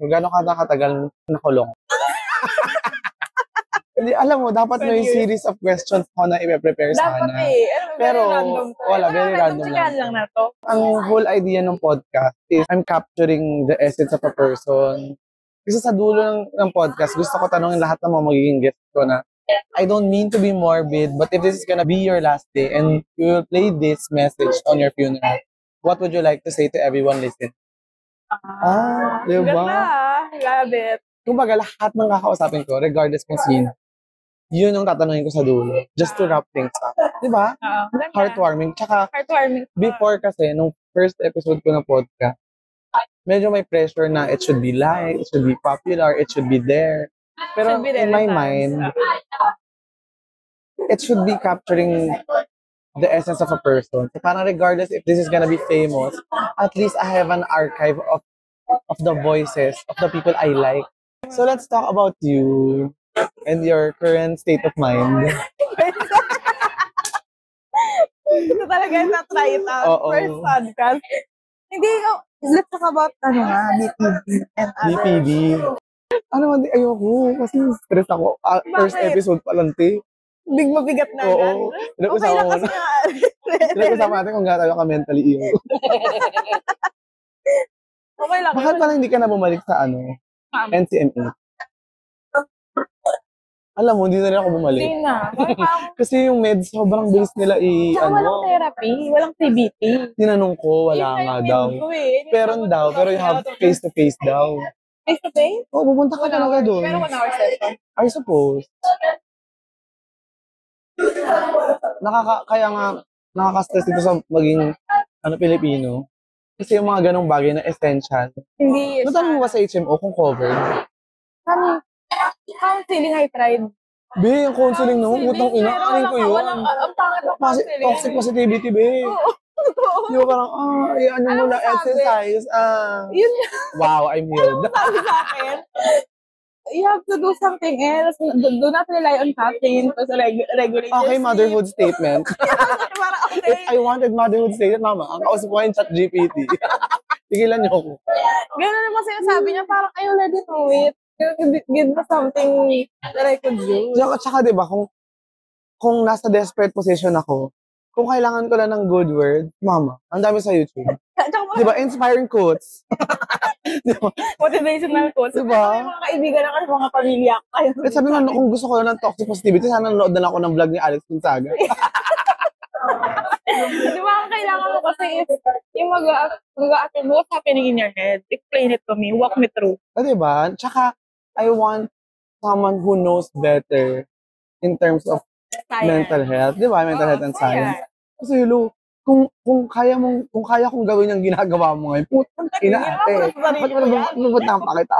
Kung gano'n ka nakatagal nakulong. Hindi, alam mo, dapat may series of questions ko na i-prepare sana. Dapat eh. Pero, very random lang na to. Ang whole idea ng podcast is I'm capturing the essence of a person. Kasi sa dulo ng podcast, gusto ko tanongin lahat ng mga magiging guests ko na I don't mean to be morbid, but if this is gonna be your last day and you will play this message on your funeral, what would you like to say to everyone listening? Diba? Ganda, love it. Kumbaga, lahat ng kakausapin ko, regardless kung sino, yun yung tatanungin ko sa dulo. Just to wrap things up. Diba? Heartwarming. Tsaka, before kasi, nung first episode ko na podcast, medyo may pressure na it should be light, it should be popular, it should be there. Pero in my mind, it should be capturing the essence of a person. So parang regardless if this is gonna be famous, at least I have an archive of the voices of the people I like. So let's talk about you and your current state of mind. Ito talaga yung na-try it out. First podcast. Hindi, let's talk about, BPD and other. BPD. Ayoko. Kasi stress ako. First episode pa lang, te. Mabigat na agad. Okay lang kasi nga. Pinag-usapan natin kung gano'n ka mentally ill. Okay lang. Bakit parang hindi ka na bumalik sa NCME? Alam mo, hindi na rin ako bumalik. Hindi na. Kasi yung meds, sobrang bilis nila walang therapy, walang CBT. Tinanong ko, wala nga daw. Pero you have face-to-face daw. Face-to-face? Oo, pupunta ka talaga doon. Pero 1 hour session. I suppose. Kaya nga, nakaka-stress dito sa maging, Pilipino. Kasi yung mga ganong bagay na essential. Hindi. Natanong mo ba sa HMO kung covered? Counseling I tried. Yung counseling naman, utang ina, kanin ko yun. Ang pangit ng counseling. Toxic positivity, Yung parang, mo na exercise. Yun. Wow, I'm healed. Sabi sa akin, you have to do something else. Do not rely on caffeine to regulate. Okay, motherhood statement. Okay. If I wanted motherhood statement, mama, ang kausap ko yung ChatGPT. Tigilan niyo ako. Gano'n naman sinasabi niya, parang I already know it. Give me something that I could do. Tsaka diba, kung nasa desperate position ako, kung kailangan ko lang ng good word, mama, ang dami sa YouTube. Diba, inspiring quotes. Diba? Motivational quotes. Diba? Mga kaibigan na kasi mga pamilya. At sabi nga, kung gusto ko lang ng toxic positivity, sana nanood na ako ng vlog ni Alex Gonzaga. Diba, kailangan mo kasi yung mag-a-attend, what's happening in your head? Explain it to me. Walk me through. Diba? Tsaka, I want someone who knows better in terms of mental health. Diba? Mental health and science. Kasi, kung kaya kong gawin yung ginagawa mo ngayon, putang ina ate. Ba't napakita?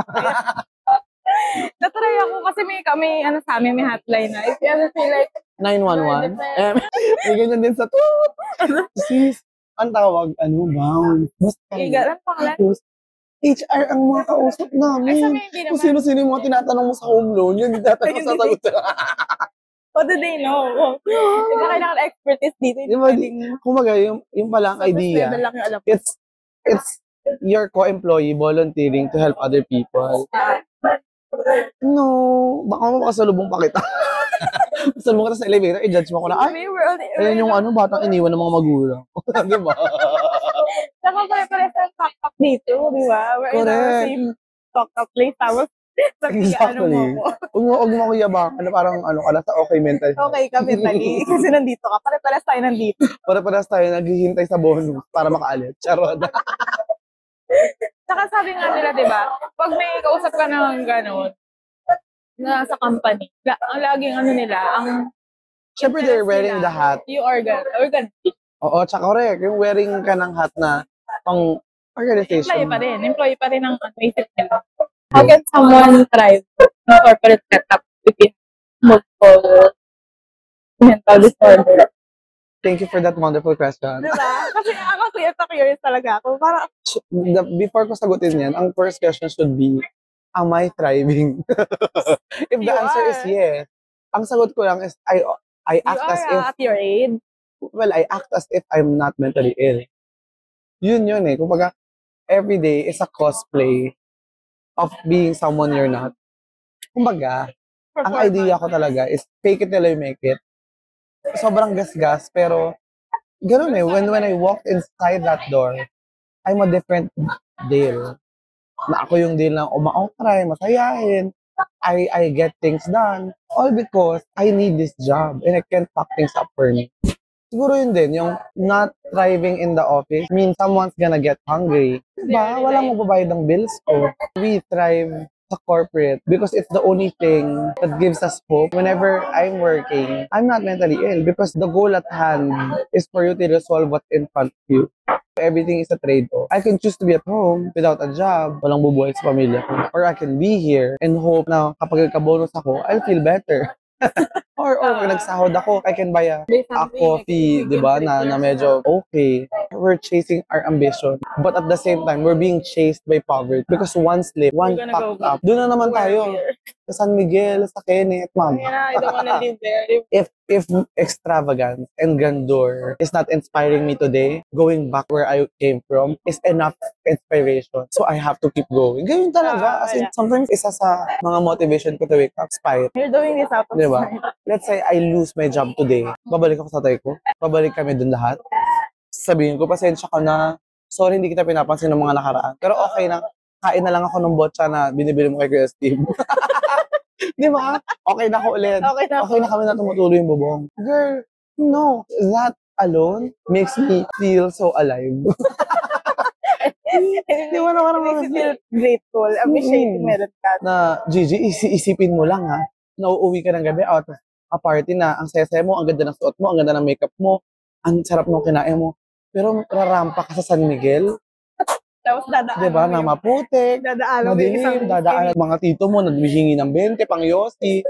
Natry ako kasi may sa amin, may hotline na. If you ever feel like 911? May ganyan din sa toot. Sis, ang tawag, bound. Basta. Ang pangalan? HR ang mga kausap namin. Kung sino-sino yung mga tinatanong mo sa home loan, yun yung tatanong sa sagot. What do they know? Diba kailangan expertise dito? Diba, kumaga, yung palang idea, it's your co-employee volunteering to help other people. No, baka makasalubong pa kita. Pasalubong kita sa elevator, i-judge mo ko na, ayan yung batang iniwan ng mga magulang. Diba? Saka pare-pares ang talk-up dito, di ba? We're in our same talk-up place. Tapos, exactly. Huwag mo ako yabang. Parang ka na sa okay mental. Okay ka mentally. Kasi nandito ka. Pare-pares tayo nandito. Pare-pares tayo naghihintay sa bonus para makaalit. Charot. Saka sabi nga nila, di ba? Pag may kausap ka ng gano'n, na sa company, ang laging syempre they're wearing the hat. You organ. Oo, tsaka correct. Yung wearing ka ng hat na pang organization. Employee pa rin ang isip nila. How can someone thrive in corporate setup if you have multiple mental disorder? Thank you for that wonderful question. Diba? Kasi ako curious talaga ako. Before ko sagutin yan, ang first question should be, am I thriving? If the answer is yes, ang sagot ko lang is, I act as if... at your age? Well, I act as if I'm not mentally ill. Yun eh. Kumbaga, every day is a cosplay of being someone you're not. Kumbaga, ang idea ko talaga is fake it till you make it. Sobrang gasgas, pero ganun eh. When I walked inside that door, I'm a different Dale. Na ako yung Dale na umaokray, masayahin. I get things done. All because I need this job and I can't fuck things up for me. Siguro yun din, yung not thriving in the office means someone's gonna get hungry. Diba? Walang magbabayad ng bills ko. We thrive sa corporate because it's the only thing that gives us hope. Whenever I'm working, I'm not mentally ill because the goal at hand is for you to resolve what's in front of you. Everything is a trade-off. I can choose to be at home without a job, walang bubuhay sa pamilya ko. Or I can be here and hope na kapag nagka-bonus ako, I'll feel better. or pag nagsahod ako, I can buy a coffee, di ba, na medyo okay. We're chasing our ambition. But at the same time, we're being chased by poverty. Because one slip, one fucked up. Doon na naman tayo. Sa San Miguel, sa Kenneth, ma'am. I don't wanna live there. If extravagance and grandeur is not inspiring me today, going back where I came from is enough inspiration. So I have to keep going. Ganyan talaga. As in, sometimes isa sa mga motivation ko to wake up, spite. You're doing this out of Diba? spite. Let's say I lose my job today. Babalik ako sa tatay ko. Babalik kami dun lahat. Sabihin ko, pasensya ka na. Sorry, hindi kita pinapansin ng mga nakaraan. Pero okay na. Kain na lang ako ng botcha na binibili mo kay Kuya Steve. Di ba? Okay na ako ulit. Okay na kami na tumutuloy yung bubong. Girl, no. That alone makes me feel so alive. Di ba naman Makes you feel grateful, appreciating meron ka. Na, Gigi, isipin mo lang ha. Nauuwi ka ng gabi out of a party na ang saya mo, ang ganda ng suot mo, ang ganda ng makeup mo, ang sarap ng kinain mo. Pero rarampa ka sa San Miguel. Tapos dadaan. Diba? Na maputik, madilim, dadaan mga tito mo, naghihingi ng 20, pang yosi.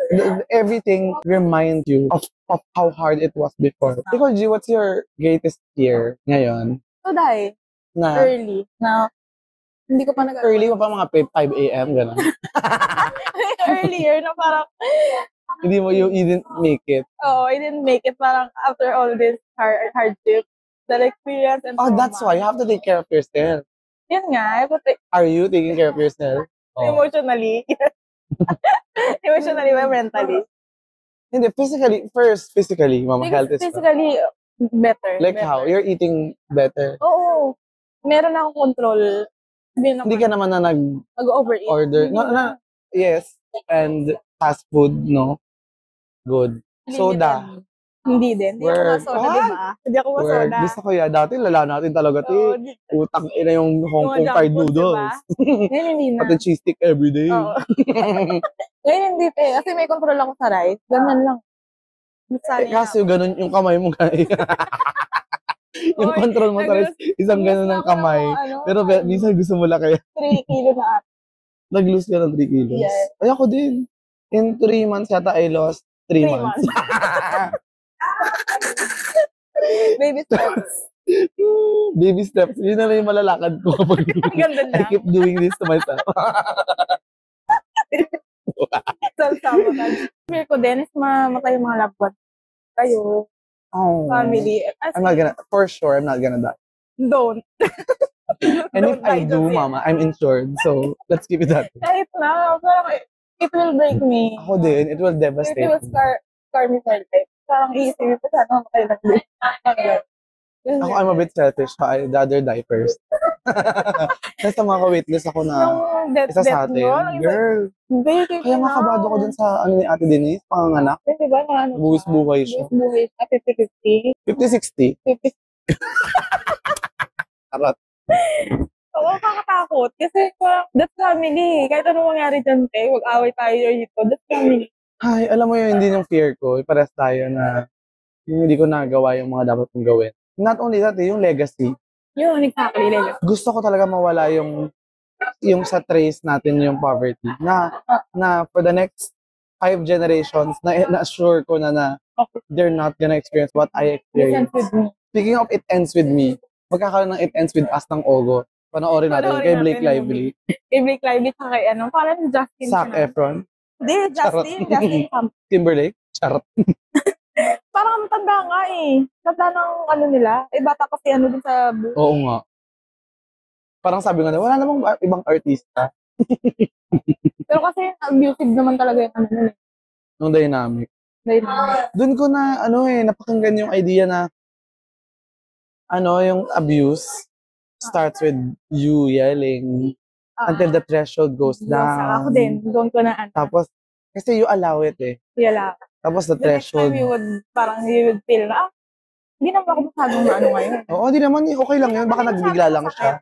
Everything reminds you of how hard it was before. Ikaw, G, what's your greatest fear ngayon? So, dahil, Na, early. Na, hindi ko pa early mo pa mga 5 a.m., gano'n. Earlier, na parang, Hindi mo, you didn't make it. I didn't make it. Parang, after all this hardship, that experience and Oh, that's why you have to take care of yourself. Yun nga, Are you taking care of yourself? emotionally. Emotionally, mentally. Hindi, physically, mama, health is Physically, better. like better. how? You're eating better. Oo. Meron akong control. Hindi ka naman na nag-overeat. order. No, yes. And fast food, no? Good. Soda. Hindi din. Hindi ako masoda, di ba? Hindi ako masoda. Gusto ko yan. Dati lala natin talaga ito. Utang ina yung Hong Kong fried noodles. Ngayon hindi na. Pati cheese stick everyday. Oo. Ngayon hindi eh. Kasi may control ako sa rice. Ganun lang. Kasi ganun yung kamay mo kaya. Yung control mo sa rice, isang ganun ng kamay. Pero minsan gusto mo lang kaya. 3 kilo na ata. Nag-lose ka ng 3 kilos. Yes. Ay, ako din. In 3 months yata, I lost 3 months. Baby steps. Baby steps. Yun na lang yung malalakad ko kapag Ganda na. I keep doing this to myself. Self-sabotage. Fear ko din is mamatay yung mga loved ones. Kayo. Family. I'm not gonna, for sure, I'm not gonna die. Don't. And if I do, mama, I'm insured. So, let's keep it that way. Kahit na, parang it will break me. Ako din, it will devastate It will scar me for life. Parang iisipin ko sana mamatay lang din. Ako, I'm a bit selfish. I'd rather die first. Nasa mga ka-waitlist ako na isa sa atin. Girl, kaya makabado ko dun sa ano ni Ate Denise, panganganak. Diba na ano? Buwis buhay siya. Buwis buhay siya. 50-60. 50-60. Arat. Oo, kakatakot. Kasi that's family. Kahit anong mangyari dyan, wag-away tayo dito. That's family. Ay, alam mo yun, hindi yung fear ko. Ipares tayo na yung hindi ko nagawa yung mga dapat kong gawin. Not only that, yung legacy. Yun, exactly. Legacy. Gusto ko talaga mawala yung sa trace natin yung poverty. Na for the next 5 generations, na-assure ko na they're not gonna experience what I experienced. Speaking of It Ends With Me, magkakaroon ng It Ends With Us ng Ogo. Panoorin natin kay Blake Lively. Kay Blake Lively, kay ano, parang Justin. Zac Efron. Hindi, Justin. Timberlake. Charot. Parang matanda nga eh. Tanda ng ano nila. Bata kasi ano din sa Oo nga. Parang sabi nga, wala namang ibang artista Pero kasi abusive naman talaga yung ano nun eh. Yung dynamic. Doon ko na, napakinggan yung idea na, yung abuse starts with you yelling until the threshold goes down. Ako din, doon ko na Tapos, kasi you allow it eh. Yala. Tapos the The next threshold. time you would feel na, hindi naman ako masyadong na ano ngayon. Oo, hindi naman, okay lang yun. Baka nagbigla lang siya.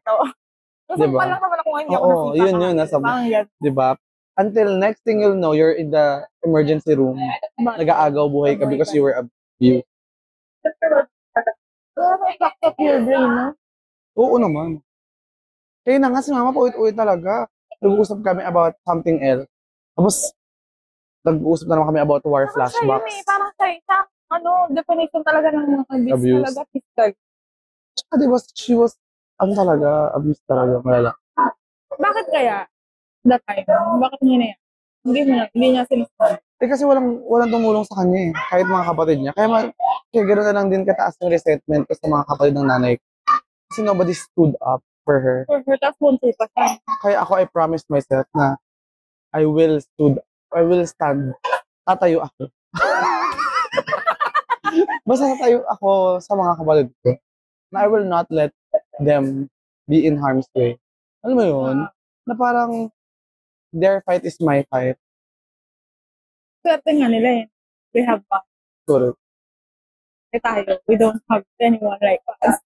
Diba? Lang naman ako ngayon, hindi ako nasita. Yun. Diba? Until next thing you'll know, you're in the emergency room. Nag-aagaw buhay ka because you were abused. Pero effect of your brain, no? Oo naman. Kaya na nga si mama paulit-ulit talaga. Nag-uusap kami about something else. Tapos, nag-uusap na naman kami about war flashbacks. Parang sa definition talaga ng abuse. Talaga physical. Tsaka diba, she was, abuse talaga, malala. Bakit kaya? That time? Bakit niya na yan? Hindi niya sinasabi. Kasi walang tumulong sa kanya eh. Kahit mga kapatid niya. Kaya gano'n na lang din kataas ng resentment ko sa mga kapatid ng nanay ko. Kasi nobody stood up for her. Tapos bunso pa siya. Kaya ako, I promised myself na I will stand. Tatayo ako. Basta tatayo ako sa mga kapatid ko. Na I will not let them be in harm's way. Alam mo yun? Na parang their fight is my fight. Swerte nga nila eh. We have back. Correct. Tayo, we don't have anyone like us.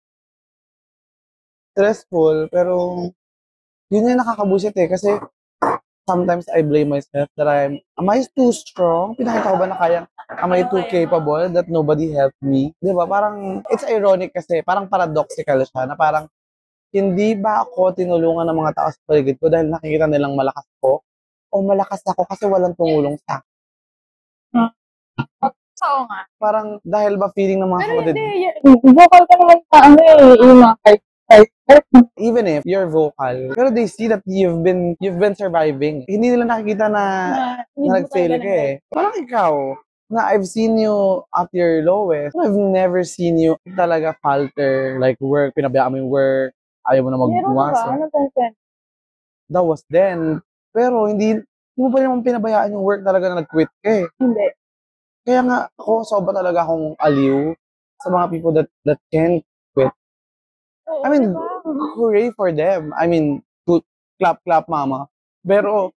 Stressful, pero yun yung nakakabusit eh. Kasi sometimes I blame myself that am I too strong? Pinakita ko ba na kaya, am I too capable that nobody helped me? Diba? Parang, it's ironic kasi, parang paradoxical siya, na parang, hindi ba ako tinulungan ng mga tao sa paligid ko dahil nakikita nilang malakas ko? O malakas ako kasi walang tumulong sa akin? Oo nga. Parang, dahil ba feeling ng mga kapatid? Vocal ka naman sa yung mga even if you're vocal, pero they see that you've been surviving. Hindi nila nakikita na nag-fail ka eh. Parang ikaw, na I've seen you at your lowest. I've never seen you talaga falter, like work, pinabayaan mo yung work, ayaw mo na magbuwasa. Ano pong sense? That was then. Pero hindi mo pa naman pinabayaan yung work talaga na nag-quit ka eh. Hindi. Kaya nga ako, sobra talaga akong aliw sa mga people that can't quit. I mean, hooray for them. I mean, clap, mama. Pero,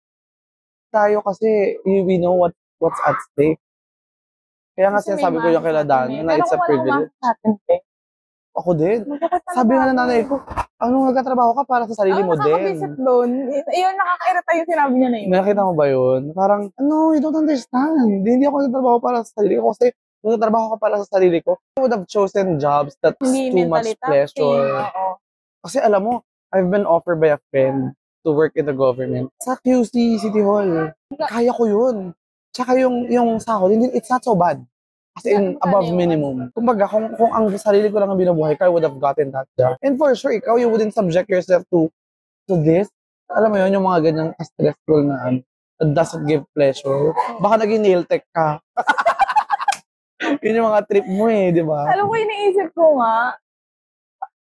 tayo kasi, we know what's at stake. Kaya nga sinasabi ko yung kila Dan, na it's a privilege. Ako din. Sabi nga ng nanay ko, nagtatrabaho ka para sa sarili mo din. Nakaka-visit doon. Iyon, nakaka-irita yung sinabi niya na yun. Nakita mo ba yun? Parang, you don't understand. Hindi ako nagtatrabaho para sa sarili ko kasi kung nagtatrabaho ka para sa sarili ko, I would have chosen jobs that's too much pressure. Kasi alam mo, I've been offered by a friend to work in the government. Sa QC City Hall. Kaya ko yun. Tsaka yung sahod, it's not so bad. As in, above minimum. Kumbaga, kung ang sarili ko lang ang binubuhay ko, I would have gotten that job. And for sure, ikaw, you wouldn't subject yourself to this. Alam mo yun, yung mga ganyang stressful na that doesn't give pleasure. Baka naging nail tech ka. Yun yung mga trip mo eh, di ba? Alam ko, iniisip ko nga,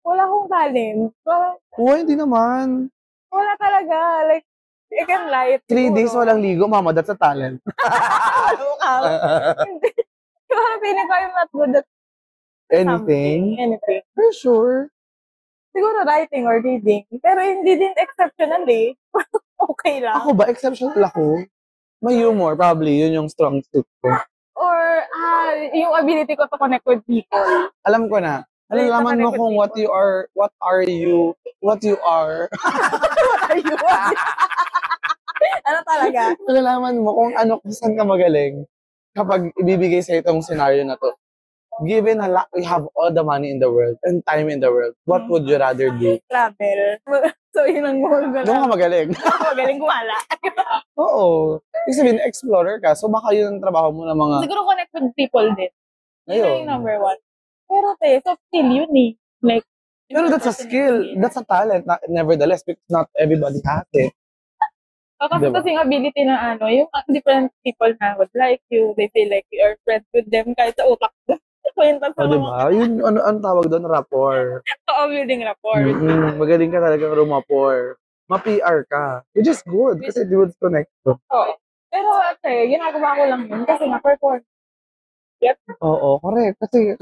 wala akong talent. Hindi naman. Wala talaga. Like, I can lie. 3 days walang ligo, mama, that's a talent. Hindi. Parang feeling ko I'm not good at anything. For sure. Siguro writing or reading. Pero hindi din exceptional eh. Okay lang. Ako ba? Exceptional ako? May humor, probably. Yun yung strong suit ko. Or, yung ability ko to connect with people. Alam ko na. Alalaman mo kung what you are. What are you? What are you? Ano talaga? Alalaman mo kung saan ka magaling kapag ibibigay sa itong scenario na to. Given we have all the money in the world and time in the world, what would you rather do? Travel. So, yun ang mga doon ka magaling. Magaling gumala. Oo. Ibig sabihin, explorer ka. So, baka yun ang trabaho mo ng mga... Siguro connect with people din. Yun yung number one. Pero, soft skill yun eh. Like, pero that's a skill. That's a talent. Nevertheless, because not everybody has it. Kasi diba? Yung ability na yung different people na would like you, they feel like you are friends with them kahit sa utak mo. Diba? Yun, ano tawag doon? Rapport. Oo, building rapport. Magaling ka talaga rumapport. ma-PR ka. Which is good kasi it builds connection. Oo. Pero ginagawa ko lang yun kasi perform. Yep. Oo, correct. Kasi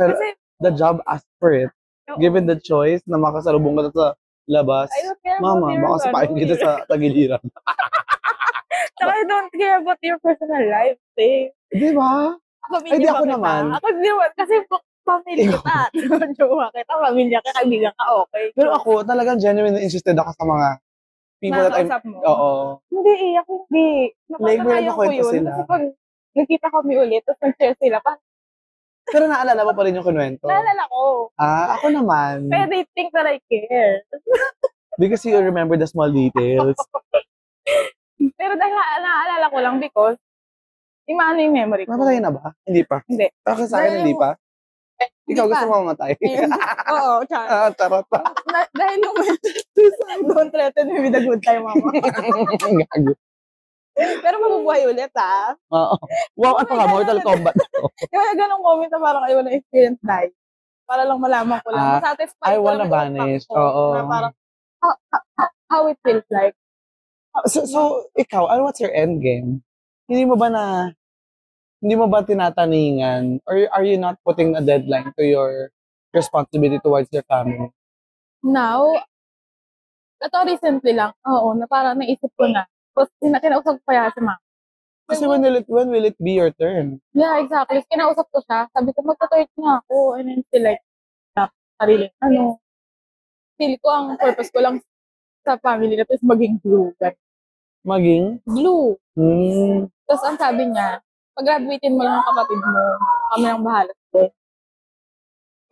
the job asks for it. Given the choice na makasalubong ka sa labas, mama, baka sapain kita sa tagiliran. Saka I don't care about your personal life, eh. Di ba? Ay, di ako naman. Ako di naman. Kasi pamilya kita. Jowa kita, pamilya ka, kaibigan ka, okay. Pero ako, talagang genuinely interested ako sa mga people that I'm... Oo. Hindi, ako hindi. Like, meron ako ito sila. Kasi pag nakita kami ulit, tapos nag-share sila, pero naalala mo pa rin yung kinuwento? Naalala ko. Ako naman. Pero they think that I care. Because you remember the small details. Pero dahil naalala ko lang because imaano yung memory ko. Napatay na ba? Hindi pa? Hindi. Bakit sa akin hindi pa? Ikaw gusto mo mamatay? Oo, charot. Charot pa. Dahil yung don't threaten me with a good time, mama. Gago. Pero mabubuhay ulit, ha? Oo. Wow, ano ka? Mortal Kombat. Kaya ganong moment na parang I wanna experience life. Para lang malaman ko lang. I wanna vanish. Oo. Na parang, how it feels like. So, ikaw, what's your end game? Hindi mo ba tinataningan? Or are you not putting a deadline to your responsibility towards your family? Now, ito recently lang, na parang naisip ko na. Tapos, kinausap ko kaya si mama. Kasi when will it be your turn? Yeah, exactly. Kinausap ko siya. Sabi ko, magta-third na ako. And then still like, sarili. Feel ko, ang purpose ko lang sa family na is maging glue. Maging? Glue. Tapos ang sabi niya, pag-graduatein mo lang ang kapatid mo, kami ang bahala. So,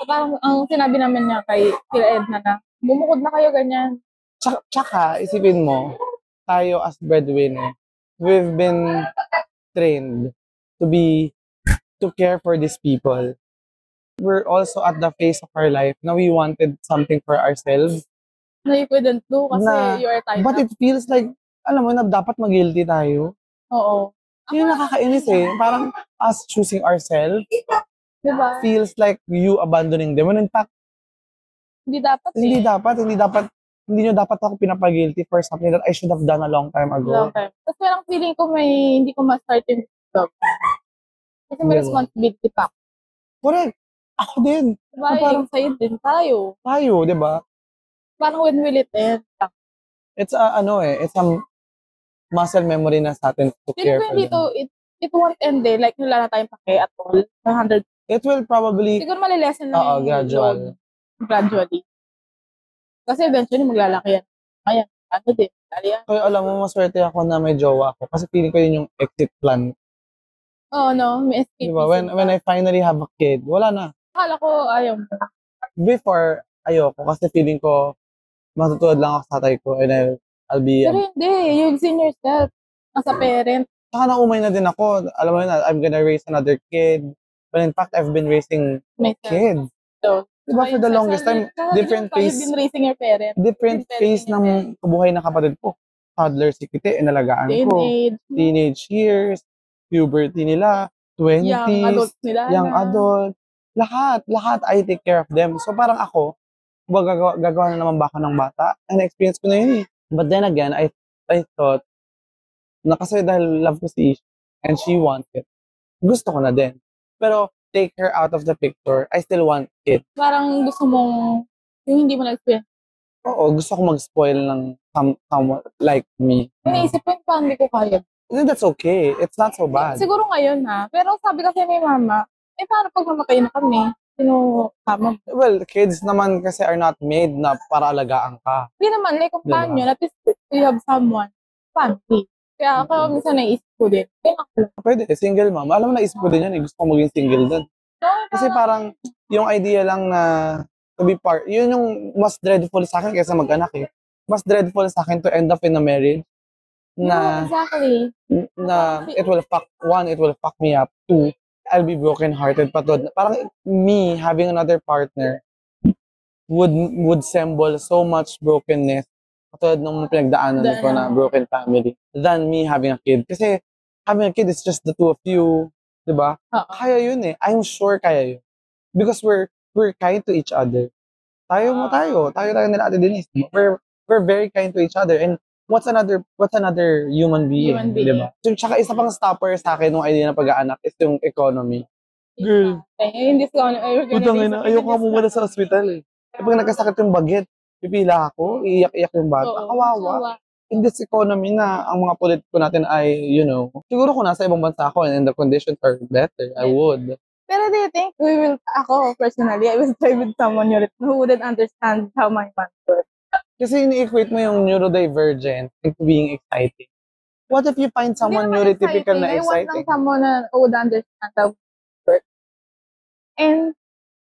parang ang sinabi namin niya kay Edna na, bumukod na kayo ganyan. Tsaka, isipin mo, tayo as breadwinner, we've been trained to care for these people. We're also at the phase of our life na we wanted something for ourselves. Na you couldn't do kasi you are tied but up. it feels like, alam mo na dapat mag-guilty tayo. Oo. Yung nakakainis eh. Parang us choosing ourselves, diba? Feels like you abandoning them. When in fact, hindi dapat. Hindi nyo dapat ako pinapag-guilty for something that I should have done a long time ago. Tapos parang feeling ko hindi ko ma-start yung job. Kasi may responsibility pa. Correct. Ako din. Diba? Parang sa'yo din. Tayo, di ba? Parang when will it end? It's it's a muscle memory na sa atin to care for them. It won't end eh. Like, wala na tayong pake at all. 100. It will probably... Siguro malilesen lang yung gradually. Kasi eventually maglalaki yan. Ayan, din. Kaya alam mo, maswerte ako na may jowa ako. Kasi feeling ko yun yung exit plan. Oo, no? May escape. Diba? When I finally have a kid, wala na. Akala ko, ayaw mo. Before, ayoko. Kasi feeling ko, matutulad lang ako sa tatay ko and I'll be... Pero hindi. You've seen yourself as a parent. Saka naumay na din ako. Alam mo na, I'm gonna raise another kid. But in fact, I've been raising kids. So, diba for the longest time, different phase. You've been raising your parents. Different phase ng kabuhay ng kapatid ko. Toddler si Kite, inalagaan ko. Teenage years, puberty nila, 20s, young adults nila. Young adult. Lahat, I take care of them. So parang ako, gagawa na naman ba ako ng bata? And experience ko na yun eh. But then again, I thought, na kasi dahil love ko si Ish, and she wants it, gusto ko na din. Pero, take her out of the picture, I still want it. Parang gusto mong, yung hindi mo na-experience. Oo, gusto ko mag-spoil ng someone like me. Iniisip ko yung paano ko kaya. That's okay. It's not so bad. Siguro ngayon ha. Pero sabi kasi ni mama, paano pag mamatay na kami? Sino kama? Well, kids naman kasi are not made na para alagaan ka. Hindi naman, like companion. At least you have someone. Family. Kaya ako minsan naisip ko din. Pwede, single mom. Alam mo, naisip ko din yan. Gusto ko maging single din. Kasi parang, yung idea lang na to be part, yun yung mas dreadful sa akin kaysa mag-anak eh. Mas dreadful sa akin to end up in a marriage na, exactly. Na it will fuck me up. 2, I'll be broken-hearted. Parang me having another partner would symbol so much brokenness katulad ng pinagdaanan ko na broken family than me having a kid. Kasi having a kid is just the two of you, di ba? Kaya yun eh. I'm sure kaya yun. Because we're kind to each other. Tayo nila Ate Denise. We're very kind to each other and what's another human being, di ba? So, tsaka isa pang stopper sa akin nung idea na pag-aanak is yung economy. Girl. Hindi ko Putang ina, ayoko nga muna sa ospital eh. Kapag nagkasakit yung baget, pipila ako, iiyak-iyak yung bata. Kawawa. In this economy na ang mga politiko natin ay, siguro kung nasa ibang bansa ako and the conditions are better, I would. Pero do you think ako personally, I will try with someone who wouldn't understand how my mind works? Kasi ini-equate mo yung neurodivergent into being exciting. What if you find someone neurotypical na exciting? I want lang someone na would understand how work. And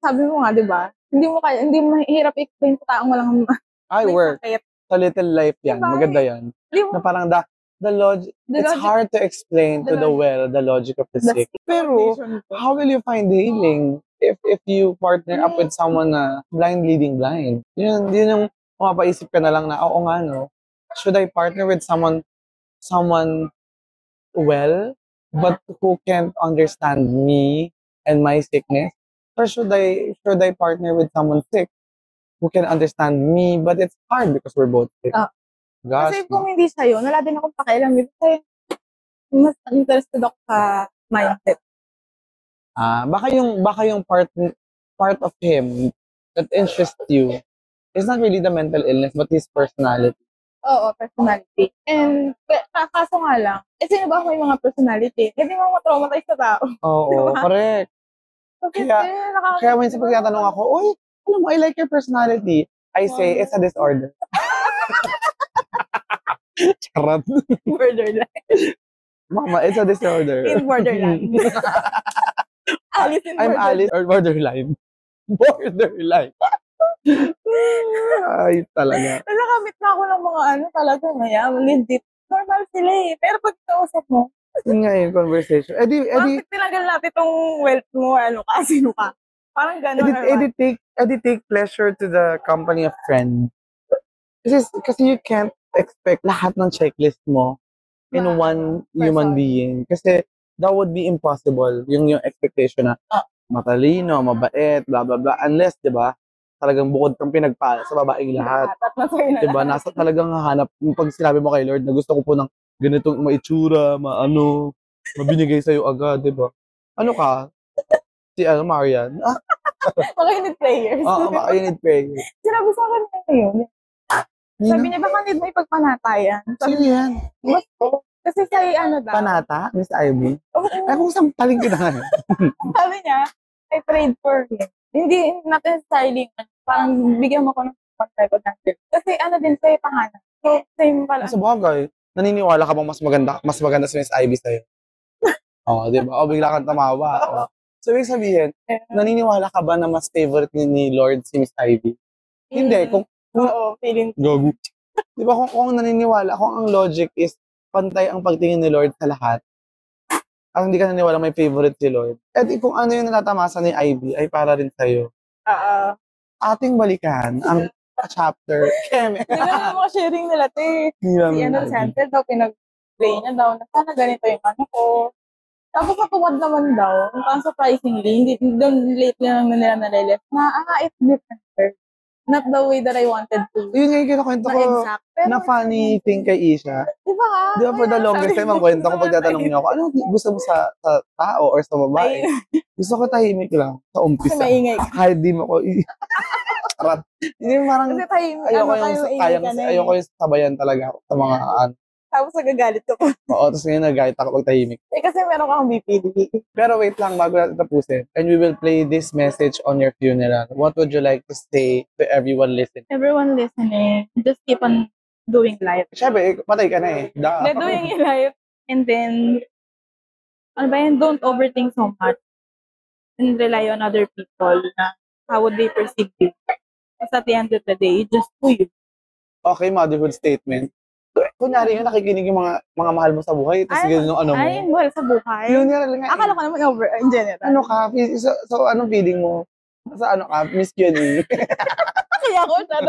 sabi mo nga, di ba? Hindi mo mahirap explain sa taong walang work. Sa little life yan. Diba? Maganda yan. Na parang it's hard to explain to the logic of the sick. Pero, how will you find healing if you partner up with someone na blind leading blind? Yun yung mapaisip ka na lang na, oo nga, no? Should I partner with someone well, but who can't understand me and my sickness? Or should I partner with someone sick who can understand me, but it's hard because we're both sick. Gosh. Kasi kung hindi sa'yo, wala din akong pakialam. Kasi mas interested ako sa mindset. Baka yung part of him that interests you is not really the mental illness, but his personality. Oo, personality. And kaso nga lang, sino ba ako yung mga personality? Hindi mo ma-traumatize sa tao. Oo, diba? Correct. Kaya minsan pag tinatanong ako, uy, alam mo, I like your personality. I say, it's a disorder. Charot. Borderline. Mama, it's a disorder. In borderline. I'm Alice or borderline. Borderline. Ay, talaga. Nakamit na ako ng mga talaga ngayon. Legit. Normal sila eh. Pero pag kausap mo, yun nga yung conversation. Bakit tinagal natin itong wealth mo? Sino ka? Parang gano'n. Take pleasure to the company of friends. Kasi you can't expect lahat ng checklist mo in one human being. Kasi that would be impossible. Yung expectation na matalino, mabait, blah, blah, blah. Unless, di ba, talagang bukod kang pinagpala sa babaeng lahat. Di ba, nasa talagang hahanap. Pag sinabi mo kay Lord na gusto ko po ng ganitong maitsura, mabinigay sa'yo agad, di ba? Ano ka? Si Marian. Mga unit prayers. Mga unit prayers. Sinabi sa akin na yun. Sabi niya, baka need mo ipagpanatayan. Sino yan? Kasi sa daw. Panata? Miss Ivy? Ay, kung sampaling kita nga. Sabi niya, I prayed for him. Hindi natin styling. Parang bigyan mo ko ng type of answer. Kasi din sa'yo pangalan. So, same pala. Sa bagay, naniniwala ka bang mas maganda si Miss Ivy sa'yo? Di ba? Bigla kang tamawa. So, ibig sabihin, naniniwala ka ba na mas favorite ni Lord si Miss Ivy? Hindi. Feeling. Gago. Di ba kung naniniwala, kung ang logic is pantay ang pagtingin ni Lord sa lahat, at hindi ka naniniwala may favorite si Lord, kung ano yung natatamasa ni Ivy, ay para rin sa'yo. Ating balikan ang chapter. Hindi na mga sharing nila, te. Si Chantel daw, pinag-play niya daw, na sana ganito yung ko. Tapos natuwad naman daw, parang surprisingly, doon lately lang nila nalilip, na it's different. Not the way that I wanted to. Yun nga yung kinakwento ko na funny thing kay Isha. Di ba Di ba for the longest time, ang kwento ko pag tatanong niyo ako, ano gusto mo sa tao or sa babae? Gusto ko tahimik lang sa umpisa. Kasi maingay ka. Kahit di mo ko Charot. Hindi parang kasi tahimik. Ayoko yung sabayan talaga sa mga Tapos nagagalit ko. Oo, tapos ngayon nagagalit ako pag tahimik. Kasi meron kang BPD. Pero wait lang, bago natin tapusin. And we will play this message on your funeral. What would you like to say to everyone listening? Everyone listening, just keep on doing life. Siyempre, patay ka na eh. They're doing life. And then, don't overthink so much. And rely on other people na how would they perceive you. Because at the end of the day, just do you. Okay, motherhood statement. Kunyari yun, nakikinig yung mga mahal mo sa buhay, tapos gano'n yung mo. Ay, mahal sa buhay? Yun nga. Akala ko naman over, in general. Ano ka? So anong feeling mo? Sa ano ka? Miss Q&A. Kaya ako, masyado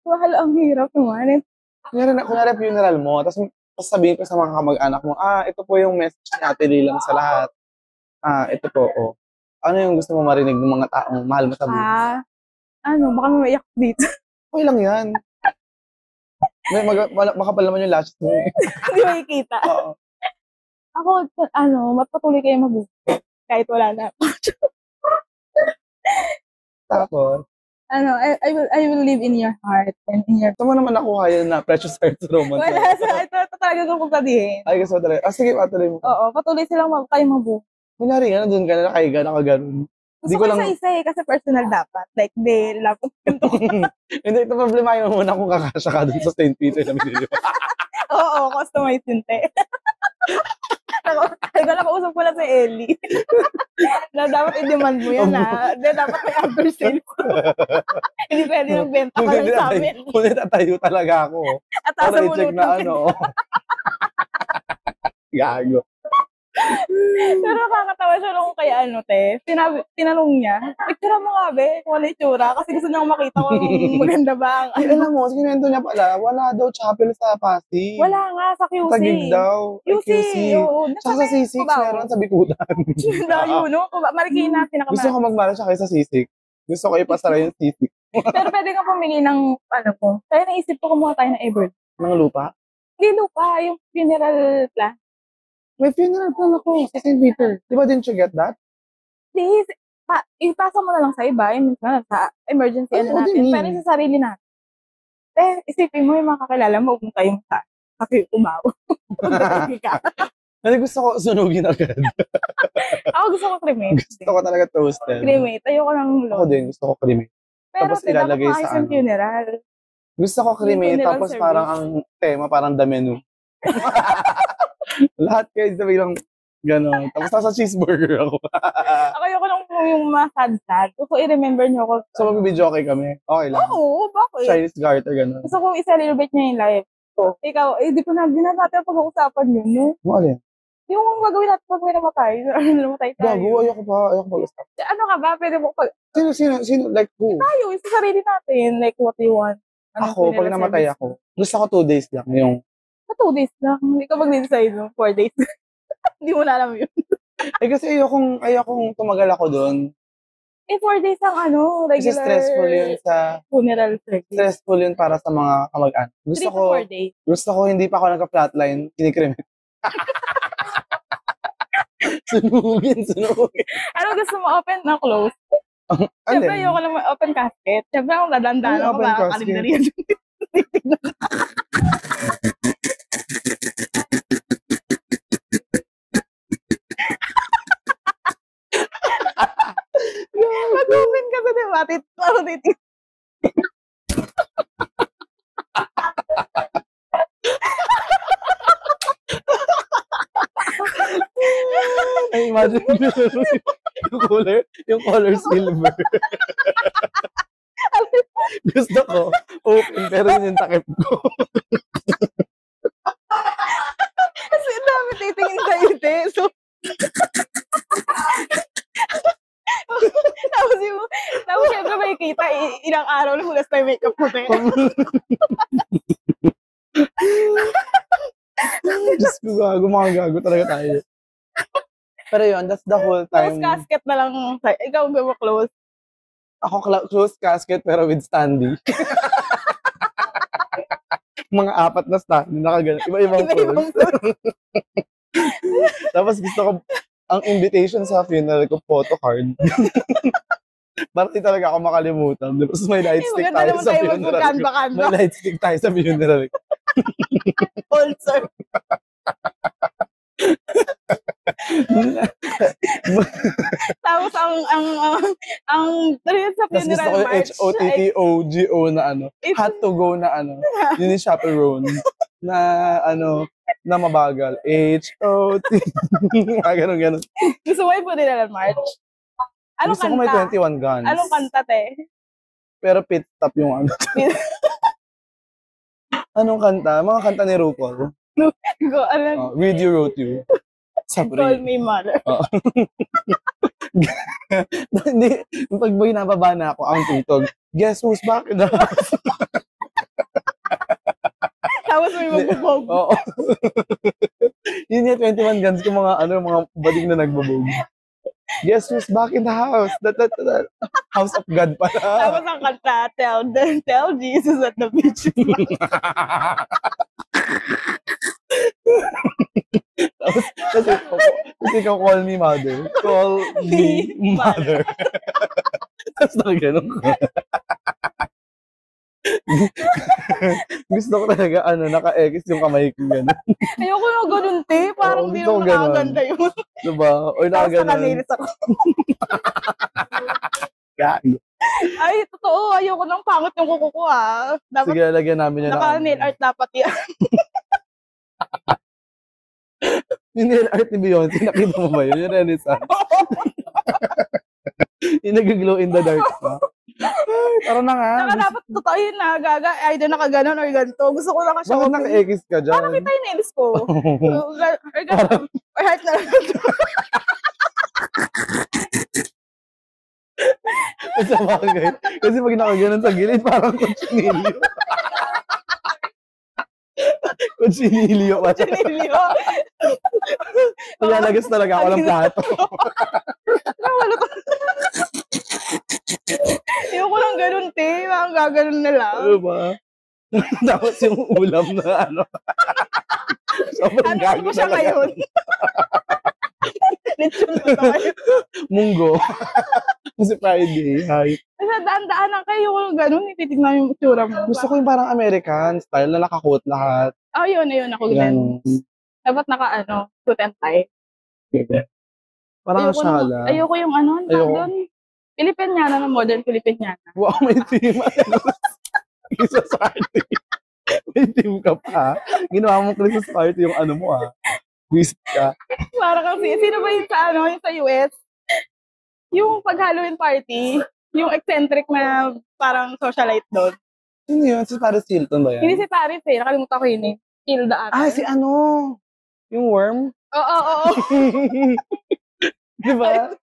mahal, ang hirap naman. Kunyari funeral mo, tapos sabihin ko sa mga kamag-anak mo, ito po yung message ni Ate Lilang sa lahat. Ito po, Ano yung gusto mo marinig ng mga taong mahal mo sa buhay? Baka maiyak dito. Okay lang yan. Makapal naman yung lashes mo. Hindi makikita. Oo. Ako, mapatuloy kayo mabuti. Kahit wala na. Tapos, I will live in your heart and in your... saan mo naman nakuha yun na Precious Hearts Romance? Wala, ito talaga kung sabihin. Ay, gusto mo talaga. Sige, patuloy mo. Oo, patuloy silang kayo mabuti. Kunyari nga, nandun ka na nakaiga, nakaganon. Gusto ko isa kasi personal dapat. Like, lapot ko. Hindi, ito problemahin mo muna kung kakasya ka dun sa St. Peter na binili mo. Oo, customize yun, te. Nakausap ko na si Ellie. Na dapat i-demand mo yan, ha? Dapat may after sale ko. Hindi pwede magbenta ka lang sa amin. Kung tatayo talaga ako. At asa mo i-check na Gago. Pero nakakatawa siya nung kay te. Tinanong niya, picture mo nga, be, kung ano itsura. Kasi gusto niya makita kung maganda ba. Ay, alam mo, sinento niya pala, wala daw chapel sa Pasig. Wala nga, sa QC. Tagig daw. QC, oo. Tsaka sa C6, meron sa Bikutan. Layo, no? Marikina, pinakamal. Gusto ko magmara siya kayo sa C6. Gusto ko ipasara yung C6. Pero pwede ka pumili ng, ko. Kaya naisip ko kumuha tayo ng Everett. Ng lupa? Hindi lupa, yung funeral plan. May funeral plan ako sa St. Peter. Di ba, didn't you get that? Please, ipasa mo na lang sa iba. Yung sa emergency natin. Pero sa sarili natin. Isipin mo yung mga kakilala mo, kung tayo sa umaw. Ano gusto ko sunugin agad? Ako gusto ko cremate. Gusto ko talaga toasted. Cremate. Ayoko ng load. Ako din, gusto ko cremate. Pero tapos ilalagay sa funeral. Gusto ko cremate, tapos service. Parang ang tema, parang the menu. Lahat kayo sabi lang gano'n. Tapos nasa cheeseburger ako. Ako ayoko nung yung masad-sad. Gusto ko i-remember niyo ako. So magbibidyo okay kami? Okay lang. Oo, bakit? Chinese garter, gano'n. Gusto ko i-celebrate niya yung life. So, ikaw, di ko na natin pag-uusapan yun, no? Ano alin? Yung gagawin natin pag may namatay. Namatay tayo. Gago, ayoko pag-usap. Ano ka ba? Pwede mo pag... Sino, like who? Tayo, sa sarili natin. Like what we want. Ako, pag namatay ako, gusto ko 2 days lang. Yung... 2 days lang. Hindi ka mag-decide, no? 4 days. Hindi mo na alam yun. Kasi ayokong tumagal ako doon. 4 days ang regular... Kasi stressful yun sa... Funeral service. Stressful yun para sa mga kamag-anak. 3 to 4 days. Gusto ko hindi pa ako nagka-flatline, kinikrim. Sunugin. Ano gusto mo, open na close? Siyempre, ayoko lang open casket. Siyempre, ako dadandaan ako baka kaligdarya. Mag-open ka sa diba? Ay, imagine yung color silver. Gusto ko, open, pero yun yung takip ko. Kasi dami titingin sa'yo, te. So, tapos syempre may kita, ilang araw na hulas tayo makeup mo, te. Diyos ko, mga gago talaga tayo. Pero yun, that's the whole time. Close casket na lang. Ikaw ba close? Ako close casket pero with standee. Mga 4 na standee, nakagano. Iba-ibang close. Tapos gusto ko, ang invitation sa funeral ko, photo card. Parang di talaga ako makalimutan. Tapos may light stick tayo sa funeral ko. May light stick tayo sa funeral ko. Also. Tapos ang sa funeral march. Gusto ko yung HOTTOGO na had to go na yun yung chaperone na na mabagal. HOT. Ganun. Gusto mo yung funeral march? Anong gusto kanta? Gusto ko may 21 guns. Anong kanta, te? Pero pit stop yung Anong kanta? Mga kanta ni RuPaul. Read You, Wrote You. Call me mother. Hindi, pag nababa na ako, ang tutog, guess who's back in the house? Tapos may magbubog. Oo. Yun yung 21 guns ko, mga bading na nagbubog. Guess who's back in the house? That. House of God pala. Tapos ang kanta, tell Jesus at the beach. Kasi ikaw, call me mother. Call me mother. Tapos nakaganon ko. Gusto ko talaga, naka-X yung kamay ko gano'n. Ayoko na ganun, te. Parang hindi naman nakaganda yun. Diba? O nakaganon. Tapos naka-nails ako. Gago. Ay, totoo. Ayoko nang pangit yung kuko ko, ha. Dapat, sige, lagyan namin yan. Naka-nail art dapat yan. Yung nail art ni Beyonce, nakita mo ba yun? Yung Renaissance. Yung nag-glow in the dark pa. Ay, tara na nga. Dapat totoo yun na, gaga. Either nakaganon or ganito. Gusto ko naka-show. Bakit naka-X ka dyan? Parang kita yung nails ko. Or ganito. Or heart na lang. Sa bagay. Kasi pag nakaganon sa gilid, parang kutsinilyo. Kutsinilyo pa. Chinilyo. Nalalagas talaga ako ng plato. Ayoko lang ganun, te. Parang gaganon na lang. Ano ba? Tapos yung ulam na sobrang gago ko siya ngayon? Lechon mo tayo. Munggo. Kasi Friday. Hi. Kasi daan-daanan kayo kung ganun, ititignan yung itsura mo. Gusto ko yung parang American style na nakakot lahat. Oh, yun ako ganun. Dapat suit and tie. Parang shala. Ayoko yung doon. Filipiniana na modern Filipiniana. Wow, may team. Christmas party. May team ka pa. Ginawa mo Christmas party yung mo Twist ka. Parang kasi, sino ba yung yung sa US? Yung pag-Halloween party, yung eccentric na parang socialite doon. Sino yun? Si Paris Hilton ba yan? Hindi si Paris nakalimutan ko yun Hilda ata. Si yung worm? Oo. Diba?